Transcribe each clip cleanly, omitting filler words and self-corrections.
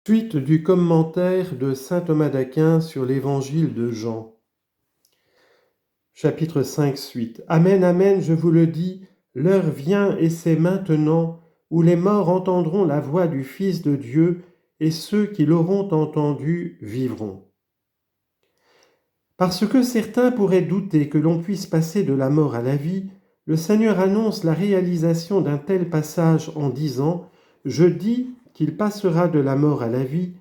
Suite du commentaire de saint Thomas d'Aquin sur l'évangile de Jean. Chapitre 5, suite. Amen, amen, je vous le dis, l'heure vient et c'est maintenant où les morts entendront la voix du Fils de Dieu et ceux qui l'auront entendu vivront. Parce que certains pourraient douter que l'on puisse passer de la mort à la vie, le Seigneur annonce la réalisation d'un tel passage en disant « Je dis qu'il passera de la mort à la vie »,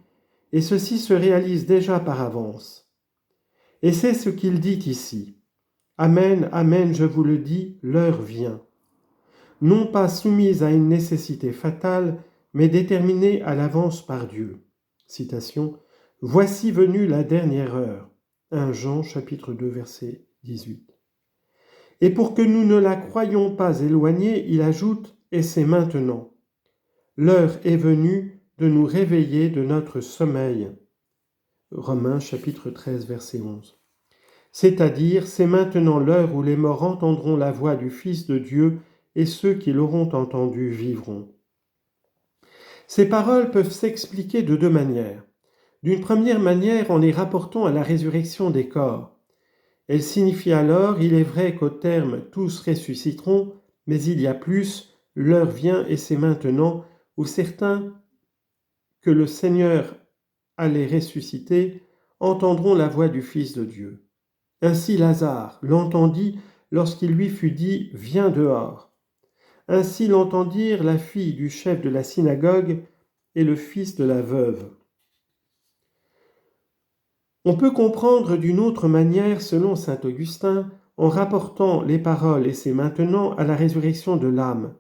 et ceci se réalise déjà par avance. Et c'est ce qu'il dit ici. Amen, amen, je vous le dis, l'heure vient. Non pas soumise à une nécessité fatale, mais déterminée à l'avance par Dieu. Citation. Voici venue la dernière heure. 1 Jean chapitre 2 verset 18. Et pour que nous ne la croyions pas éloignée, il ajoute « et c'est maintenant ». L'heure est venue de nous réveiller de notre sommeil. Romains chapitre 13 verset 11. C'est-à-dire, c'est maintenant l'heure où les morts entendront la voix du Fils de Dieu et ceux qui l'auront entendu vivront. Ces paroles peuvent s'expliquer de deux manières. D'une première manière, en les rapportant à la résurrection des corps. Elle signifie alors, il est vrai qu'au terme tous ressusciteront, mais il y a plus, l'heure vient et c'est maintenant, où certains que le Seigneur allait ressusciter entendront la voix du Fils de Dieu. Ainsi Lazare l'entendit lorsqu'il lui fut dit « Viens dehors ». Ainsi l'entendirent la fille du chef de la synagogue et le fils de la veuve. On peut comprendre d'une autre manière, selon saint Augustin, en rapportant les paroles et c'est maintenant à la résurrection de l'âme.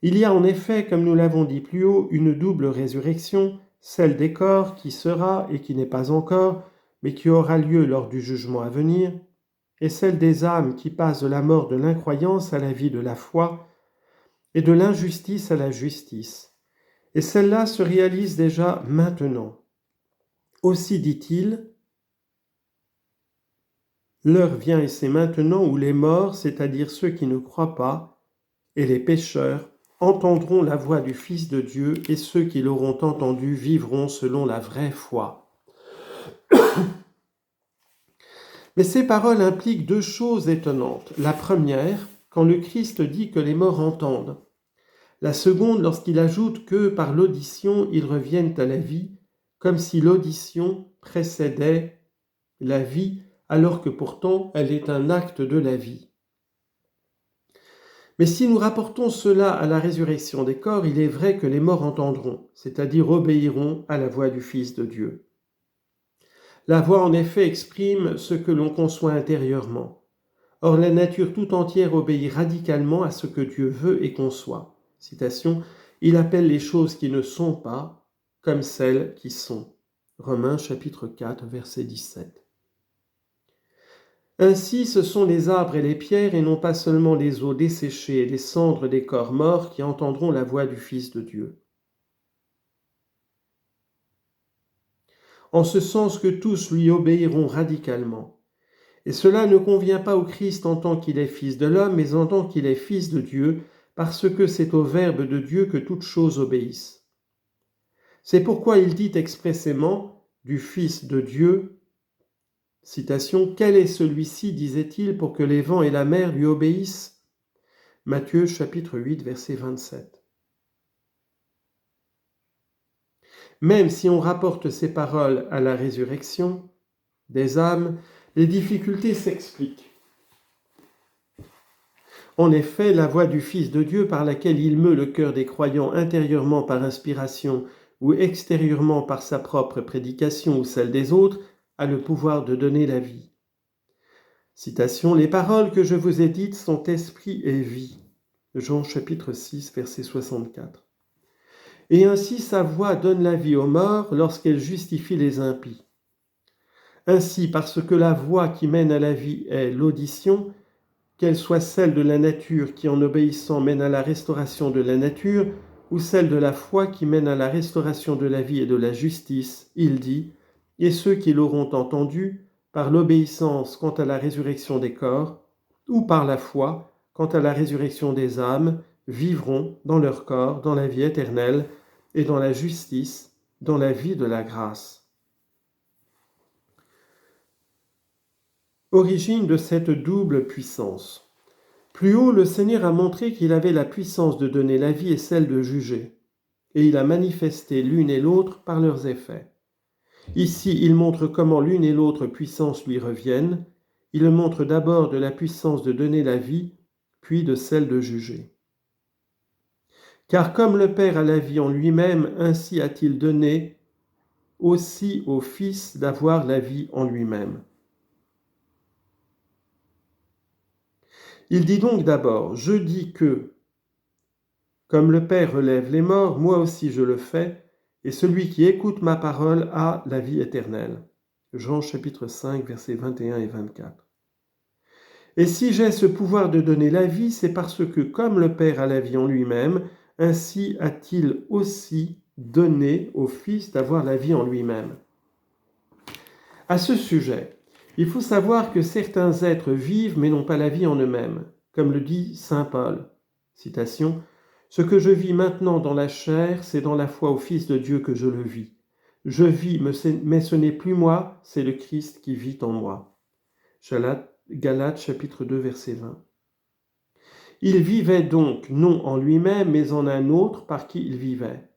Il y a en effet, comme nous l'avons dit plus haut, une double résurrection, celle des corps qui sera et qui n'est pas encore, mais qui aura lieu lors du jugement à venir, et celle des âmes qui passent de la mort de l'incroyance à la vie de la foi, et de l'injustice à la justice. Et celle-là se réalise déjà maintenant. Aussi dit-il, l'heure vient et c'est maintenant où les morts, c'est-à-dire ceux qui ne croient pas, et les pécheurs, entendront la voix du Fils de Dieu, et ceux qui l'auront entendu vivront selon la vraie foi. Mais ces paroles impliquent deux choses étonnantes. La première, quand le Christ dit que les morts entendent. La seconde, lorsqu'il ajoute que par l'audition, ils reviennent à la vie, comme si l'audition précédait la vie, alors que pourtant elle est un acte de la vie. Mais si nous rapportons cela à la résurrection des corps, il est vrai que les morts entendront, c'est-à-dire obéiront à la voix du Fils de Dieu. La voix en effet exprime ce que l'on conçoit intérieurement. Or la nature tout entière obéit radicalement à ce que Dieu veut et conçoit. Citation, « Il appelle les choses qui ne sont pas comme celles qui sont ». Romains chapitre 4 verset 17. Ainsi, ce sont les arbres et les pierres et non pas seulement les eaux desséchées et les cendres des corps morts qui entendront la voix du Fils de Dieu. En ce sens que tous lui obéiront radicalement. Et cela ne convient pas au Christ en tant qu'il est Fils de l'homme, mais en tant qu'il est Fils de Dieu, parce que c'est au Verbe de Dieu que toutes choses obéissent. C'est pourquoi il dit expressément du Fils de Dieu, citation, « Quel est celui-ci, disait-il, pour que les vents et la mer lui obéissent ?» Matthieu chapitre 8, verset 27. Même si on rapporte ces paroles à la résurrection des âmes, les difficultés s'expliquent. En effet, la voix du Fils de Dieu par laquelle il meut le cœur des croyants intérieurement par inspiration ou extérieurement par sa propre prédication ou celle des autres, a le pouvoir de donner la vie. Citation, « Les paroles que je vous ai dites sont esprit et vie. » Jean chapitre 6, verset 64. Et ainsi sa voix donne la vie aux morts lorsqu'elle justifie les impies. Ainsi, parce que la voix qui mène à la vie est l'audition, qu'elle soit celle de la nature qui en obéissant mène à la restauration de la nature, ou celle de la foi qui mène à la restauration de la vie et de la justice, il dit, et ceux qui l'auront entendu, par l'obéissance quant à la résurrection des corps, ou par la foi quant à la résurrection des âmes, vivront dans leur corps, dans la vie éternelle et dans la justice, dans la vie de la grâce. Origine de cette double puissance. Plus haut, le Seigneur a montré qu'il avait la puissance de donner la vie et celle de juger, et il a manifesté l'une et l'autre par leurs effets. Ici, il montre comment l'une et l'autre puissance lui reviennent. Il montre d'abord de la puissance de donner la vie, puis de celle de juger. Car comme le Père a la vie en lui-même, ainsi a-t-il donné aussi au Fils d'avoir la vie en lui-même. Il dit donc d'abord, je dis que, comme le Père relève les morts, moi aussi je le fais, et celui qui écoute ma parole a la vie éternelle. Jean chapitre 5, versets 21 et 24. Et si j'ai ce pouvoir de donner la vie, c'est parce que, comme le Père a la vie en lui-même, ainsi a-t-il aussi donné au Fils d'avoir la vie en lui-même. À ce sujet, il faut savoir que certains êtres vivent mais n'ont pas la vie en eux-mêmes, comme le dit saint Paul. Citation, « Ce que je vis maintenant dans la chair, c'est dans la foi au Fils de Dieu que je le vis. Je vis, mais ce n'est plus moi, c'est le Christ qui vit en moi. » Galates chapitre 2, verset 20. Il vivait donc non en lui-même, mais en un autre par qui il vivait.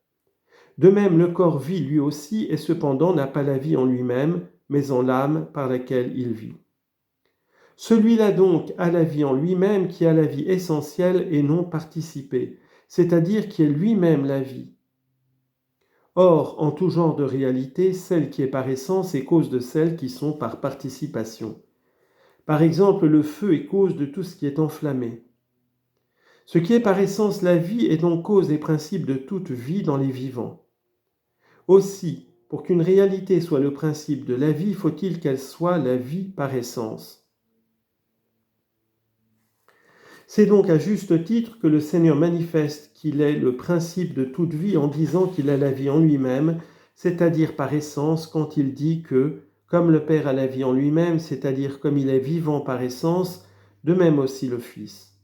De même, le corps vit lui aussi, et cependant n'a pas la vie en lui-même, mais en l'âme par laquelle il vit. Celui-là donc a la vie en lui-même, qui a la vie essentielle et non participée, c'est-à-dire qui est lui-même la vie. Or, en tout genre de réalité, celle qui est par essence est cause de celles qui sont par participation. Par exemple, le feu est cause de tout ce qui est enflammé. Ce qui est par essence la vie est donc cause et principe de toute vie dans les vivants. Aussi, pour qu'une réalité soit le principe de la vie, faut-il qu'elle soit la vie par essence. C'est donc à juste titre que le Seigneur manifeste qu'il est le principe de toute vie en disant qu'il a la vie en lui-même, c'est-à-dire par essence, quand il dit que, comme le Père a la vie en lui-même, c'est-à-dire comme il est vivant par essence, de même aussi le Fils.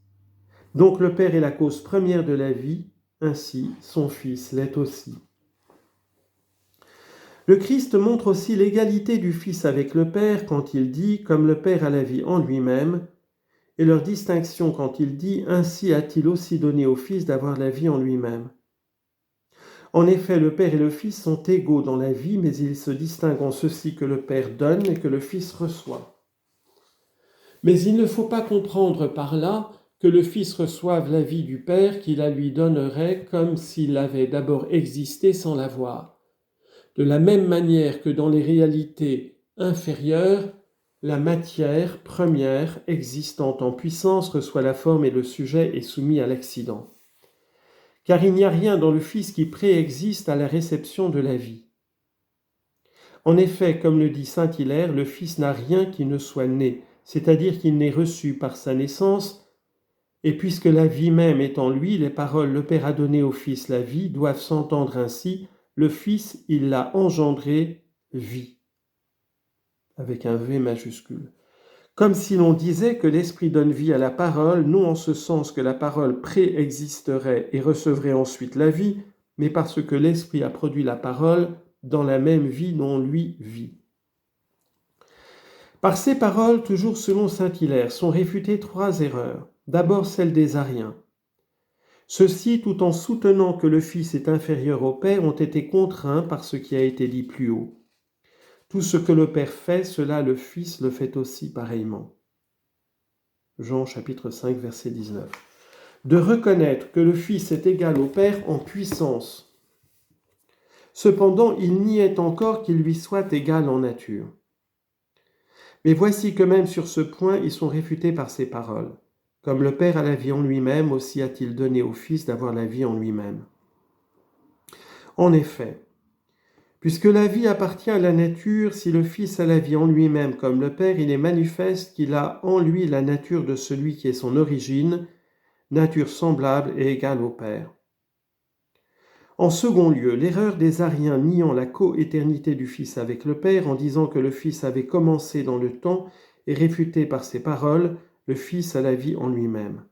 Donc le Père est la cause première de la vie, ainsi son Fils l'est aussi. Le Christ montre aussi l'égalité du Fils avec le Père quand il dit « comme le Père a la vie en lui-même » et leur distinction quand il dit « ainsi a-t-il aussi donné au Fils d'avoir la vie en lui-même ». En effet, le Père et le Fils sont égaux dans la vie, mais ils se distinguent en ceci que le Père donne et que le Fils reçoit. Mais il ne faut pas comprendre par là que le Fils reçoive la vie du Père qui la lui donnerait comme s'il avait d'abord existé sans l'avoir. De la même manière que dans les réalités inférieures, la matière première existante en puissance reçoit la forme et le sujet est soumis à l'accident. Car il n'y a rien dans le Fils qui préexiste à la réception de la vie. En effet, comme le dit saint Hilaire, le Fils n'a rien qui ne soit né, c'est-à-dire qu'il n'est reçu par sa naissance, et puisque la vie même est en lui, les paroles « le Père a donné au Fils la vie » doivent s'entendre ainsi « le Fils, il l'a engendré, vie » avec un V majuscule. Comme si l'on disait que l'Esprit donne vie à la parole, non en ce sens que la parole préexisterait et recevrait ensuite la vie, mais parce que l'Esprit a produit la parole dans la même vie dont lui vit. Par ces paroles, toujours selon saint Hilaire, sont réfutées 3 erreurs. D'abord celle des Ariens. Ceux-ci, tout en soutenant que le Fils est inférieur au Père, ont été contraints par ce qui a été dit plus haut. Tout ce que le Père fait, cela le Fils le fait aussi pareillement. Jean chapitre 5, verset 19. De reconnaître que le Fils est égal au Père en puissance. Cependant, il n'y est encore qu'il lui soit égal en nature. Mais voici que même sur ce point, ils sont réfutés par ces paroles. Comme le Père a la vie en lui-même, aussi a-t-il donné au Fils d'avoir la vie en lui-même. En effet, puisque la vie appartient à la nature, si le Fils a la vie en lui-même comme le Père, il est manifeste qu'il a en lui la nature de celui qui est son origine, nature semblable et égale au Père. En second lieu, l'erreur des Ariens niant la coéternité du Fils avec le Père en disant que le Fils avait commencé dans le temps est réfutée par ces paroles, le Fils a la vie en lui-même.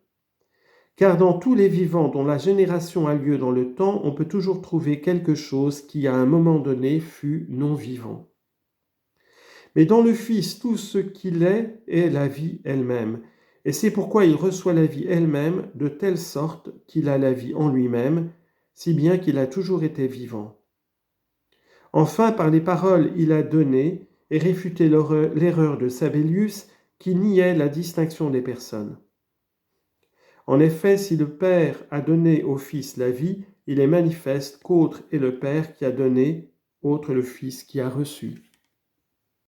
Car dans tous les vivants dont la génération a lieu dans le temps, on peut toujours trouver quelque chose qui à un moment donné fut non vivant. Mais dans le Fils, tout ce qu'il est la vie elle-même. Et c'est pourquoi il reçoit la vie elle-même de telle sorte qu'il a la vie en lui-même, si bien qu'il a toujours été vivant. Enfin, par les paroles, il a donné et réfuté l'erreur de Sabellius qui niait la distinction des personnes. En effet, si le Père a donné au Fils la vie, il est manifeste qu'autre est le Père qui a donné, autre le Fils qui a reçu.